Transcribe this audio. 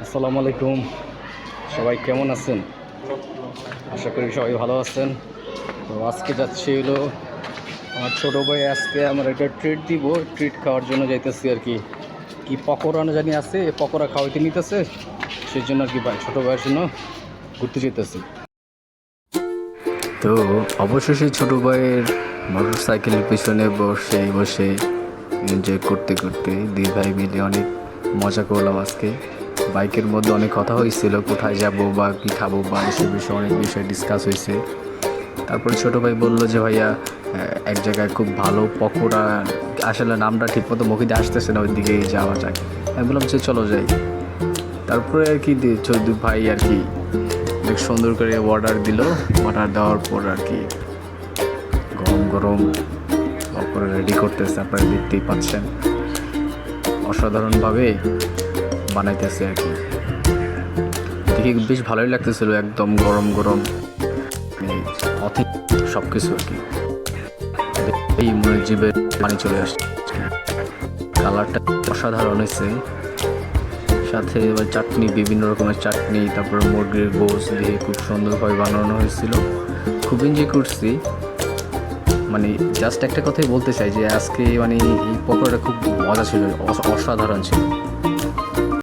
আসসালামু আলাইকুম। সবাই কেমন আছেন? আশা করি সবাই ভালো আছেন। তো আজকে যাচ্ছি হলো আমার ছোটো ভাই, আজকে আমার একটা ট্রিট দিব। ট্রিট খাওয়ার জন্য যাইতেছি আর কি। কি পকোড়া না জানি আছে, পকোড়া খাওয়াইতে নিতেছে, সেই জন্য আর কি ভাই ছোটো ভাইয়ের জন্য ঘুরতে যেতেছি। তো অবশেষে ছোটো ভাইয়ের মোটর সাইকেলের পিছনে বসে বসে এনজয় করতে করতে দুই ভাই মিলে অনেক মজা করলাম আজকে। বাইকের মধ্যে অনেক কথা হয়েছিল, কোথায় যাব বা কী খাবো বা এসব বিষয়ে অনেক বিষয় ডিসকাস হয়েছে। তারপরে ছোটো ভাই বললো যে ভাইয়া এক জায়গায় খুব ভালো পকোড়া, আসলে নামটা ঠিকমতো মুখে দিয়ে আসতেছে না, ওই দিকেই যাওয়া যায়। আমি বললাম যে চলো যাই। তারপরে আর কি দুই ভাই আর কি অনেক সুন্দর করে অর্ডার দিল। অর্ডার দেওয়ার পর আর কি গরম গরম পকোড়া রেডি করতেছে, আপনারা দেখতেই পাচ্ছেন অসাধারণভাবে বানাইতেছে আর কি। দেখে বেশ ভালোই লাগতেছিল, একদম গরম গরম অথেন্টিক সব কিছু আর কি। এই মনে জিভে পানি চলে আসছে। কালারটা অসাধারণ হয়েছে, সাথে এবার চাটনি, বিভিন্ন রকমের চাটনি, তারপর মুরগির গোশ দিয়ে খুব সুন্দরভাবে বানানো হয়েছিল। খুব এনজয় করছি। মানে জাস্ট একটা কথাই বলতে চাই যে আজকে মানে এই পকোড়াটা খুব মজা ছিল, অসাধারণ ছিল।